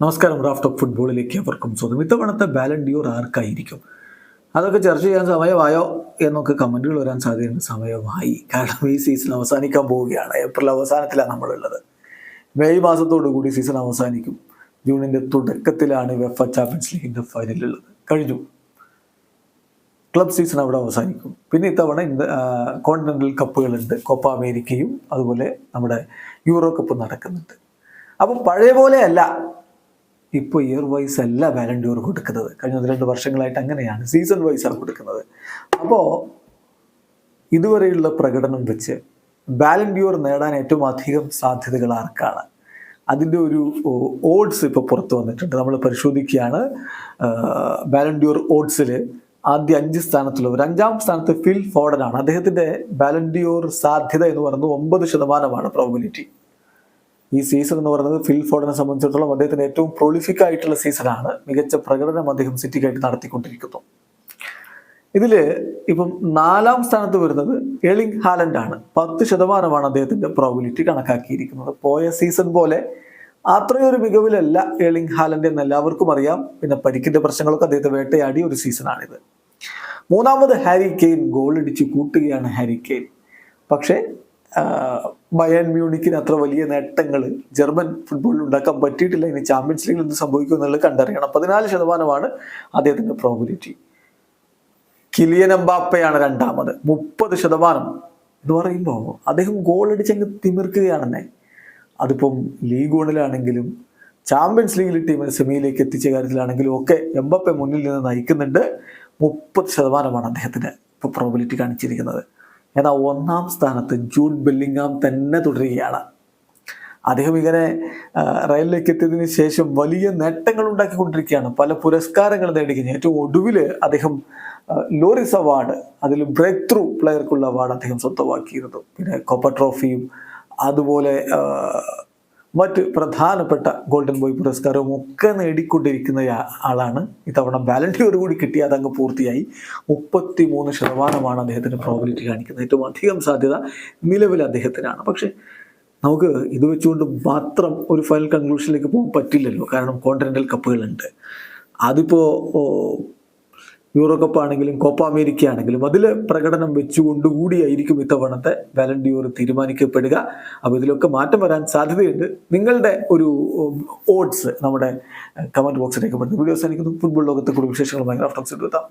നമസ്കാരം. Raft of ഫുട്ബോളിലേക്ക് അവർക്കും സ്വന്തം. ഇത്തവണത്തെ ബാലൻ ഡിയോർ ആർക്കായിരിക്കും? അതൊക്കെ ചർച്ച ചെയ്യാൻ സമയമായോ എന്നൊക്കെ കമൻറ്റുകൾ വരാൻ സാധ്യതയുണ്ട്. സമയമായി. കാരണം ഈ സീസൺ അവസാനിക്കാൻ പോവുകയാണ്. ഏപ്രിൽ അവസാനത്തിലാണ് നമ്മളുള്ളത്. മെയ് മാസത്തോടു കൂടി സീസൺ അവസാനിക്കും. ജൂണിൻ്റെ തുടക്കത്തിലാണ് UEFA ചാമ്പ്യൻസ് ലീഗിൻ്റെ ഫൈനലുള്ളത്. കഴിഞ്ഞു. ക്ലബ് സീസൺ അവിടെ അവസാനിക്കും. പിന്നെ ഇത്തവണ കോണ്ടിനെൻ്റൽ കപ്പുകളുണ്ട്. കോപ്പ അമേരിക്കയും അതുപോലെ നമ്മുടെ യൂറോ കപ്പ് നടക്കുന്നുണ്ട്. അപ്പം പഴയ പോലെയല്ല, ഇപ്പോൾ ഇയർ വൈസ് അല്ല ബാലൻ ഡിയോർ കൊടുക്കുന്നത്. കഴിഞ്ഞ 1-2 വർഷങ്ങളായിട്ട് അങ്ങനെയാണ്, സീസൺ വൈസാണ് കൊടുക്കുന്നത്. അപ്പോൾ ഇതുവരെയുള്ള പ്രകടനം വെച്ച് ബാലൻ ഡിയോർ നേടാൻ ഏറ്റവും അധികം സാധ്യതകൾ ആർക്കാണ്? അതിൻ്റെ ഒരു ഓഡ്സ് ഇപ്പോൾ പുറത്തു വന്നിട്ടുണ്ട്. നമ്മൾ പരിശോധിക്കുകയാണ്. ബാലൻ ഡിയോർ ഓഡ്സിൽ ആദ്യ 5 സ്ഥാനത്തുള്ളവർ, 5ാം സ്ഥാനത്ത് ഫിൽ ഫോഡനാണ്. അദ്ദേഹത്തിൻ്റെ ബാലൻ ഡിയോർ സാധ്യത എന്ന് പറയുന്നത് 9% പ്രോബബിലിറ്റി. ഈ സീസൺ എന്ന് പറയുന്നത് ഫിൽ ഫോഡനെ സംബന്ധിച്ചിടത്തോളം അദ്ദേഹത്തിന് ഏറ്റവും പ്രൊളിഫിക് ആയിട്ടുള്ള സീസണാണ്. മികച്ച പ്രകടനം അദ്ദേഹം സിറ്റിക്കായിട്ട് നടത്തിക്കൊണ്ടിരിക്കുന്നു. ഇതിൽ ഇപ്പം 4ാം സ്ഥാനത്ത് വരുന്നത് എർലിംഗ് ഹാലൻഡ് ആണ്. 10% അദ്ദേഹത്തിൻ്റെ പ്രോബിലിറ്റി കണക്കാക്കിയിരിക്കുന്നത്. പോയ സീസൺ പോലെ അത്രയൊരു മികവിലല്ല എർലിംഗ് ഹാലൻഡ് എന്ന് എല്ലാവർക്കും അറിയാം. പിന്നെ പരിക്കിൻ്റെ പ്രശ്നങ്ങളൊക്കെ അദ്ദേഹത്തെ വേട്ടയാടിയ ഒരു സീസണാണിത്. 3ാമത് ഹാരി കെയ്ൻ. ഗോളടിച്ച് കൂട്ടുകയാണ് ഹാരി കെയ്ൻ. പക്ഷേ ബയേൺ മ്യൂണിക്കിന് അത്ര വലിയ നേട്ടങ്ങൾ ജർമ്മൻ ഫുട്ബോളിൽ ഉണ്ടാക്കാൻ പറ്റിയിട്ടില്ല. ഇനി ചാമ്പ്യൻസ് ലീഗിൽ എന്ത് സംഭവിക്കും എന്നുള്ളത് കണ്ടറിയണം. 14% അദ്ദേഹത്തിൻ്റെ പ്രോബിലിറ്റി. കിലിയൻ എംബാപ്പയാണ് 2ാമത്, 30% എന്ന് പറയുമ്പോൾ അദ്ദേഹം ഗോളടിച്ചങ്ങ് തിമിർക്കുകയാണെന്നേ. അതിപ്പം ലീഗ് 1-ലാണെങ്കിലും ചാമ്പ്യൻസ് ലീഗിൽ ടീമിനെ സെമിയിലേക്ക് എത്തിച്ച കാര്യത്തിലാണെങ്കിലും ഒക്കെ എംബാപ്പെ മുന്നിൽ നിന്ന് നയിക്കുന്നുണ്ട്. 30% അദ്ദേഹത്തിന് ഇപ്പോൾ പ്രോബിലിറ്റി കാണിച്ചിരിക്കുന്നത്. എന്നാൽ 1ാം സ്ഥാനത്ത് ജൂഡ് ബെല്ലിംഗാം തന്നെ തുടരുകയാണ്. അദ്ദേഹം ഇങ്ങനെ റയലിലേക്ക് എത്തിയതിന് ശേഷം വലിയ നേട്ടങ്ങൾ ഉണ്ടാക്കിക്കൊണ്ടിരിക്കുകയാണ്. പല പുരസ്കാരങ്ങൾ നേടിക്കഴിഞ്ഞു. ഏറ്റവും ഒടുവിൽ അദ്ദേഹം ലോറിസ് അവാർഡ്, അതിൽ ബ്രേക്ക് ത്രൂ പ്ലെയർക്കുള്ള അവാർഡ് അദ്ദേഹം സ്വന്തമാക്കിയിരുന്നു. പിന്നെ കോപ്പ ട്രോഫിയും അതുപോലെ മറ്റ് പ്രധാനപ്പെട്ട ഗോൾഡൻ ബോയ് പുരസ്കാരവും ഒക്കെ നേടിക്കൊണ്ടിരിക്കുന്ന ആളാണ്. ഇത്തവണ ബാലൻ ഡിയോർ കൂടി കിട്ടി, അതങ്ങ് പൂർത്തിയായി. 33% അദ്ദേഹത്തിന് പ്രോബിലിറ്റി കാണിക്കുന്നത്. ഏറ്റവും അധികം സാധ്യത നിലവിൽ അദ്ദേഹത്തിനാണ്. പക്ഷേ നമുക്ക് ഇത് വെച്ചുകൊണ്ട് മാത്രം ഒരു ഫൈനൽ കൺക്ലൂഷനിലേക്ക് പോകാൻ പറ്റില്ലല്ലോ. കാരണം കോണ്ടിനെൻ്റൽ കപ്പുകളുണ്ട്. അതിപ്പോൾ യൂറോ കപ്പ് ആണെങ്കിലും കോപ്പ അമേരിക്ക ആണെങ്കിലും അതിൽ പ്രകടനം വെച്ചുകൊണ്ടുകൂടിയായിരിക്കും ഇത്തവണത്തെ ബാലൻ ഡിയോർ തീരുമാനിക്കപ്പെടുക. അപ്പോൾ ഇതിലൊക്കെ മാറ്റം വരാൻ സാധ്യതയുണ്ട്. നിങ്ങളുടെ ഒരു ഓഡ്സ് നമ്മുടെ കമൻറ്റ് ബോക്സിലേക്ക് പെടുന്നു. വീഡിയോസ് എനിക്ക് ഫുട്ബോൾ ലോകത്തെ കൂടുതൽ വിശേഷങ്ങളുമായി റാഫ്റ്റ് ഓഫ് ഫുട്ബോൾ എത്താം.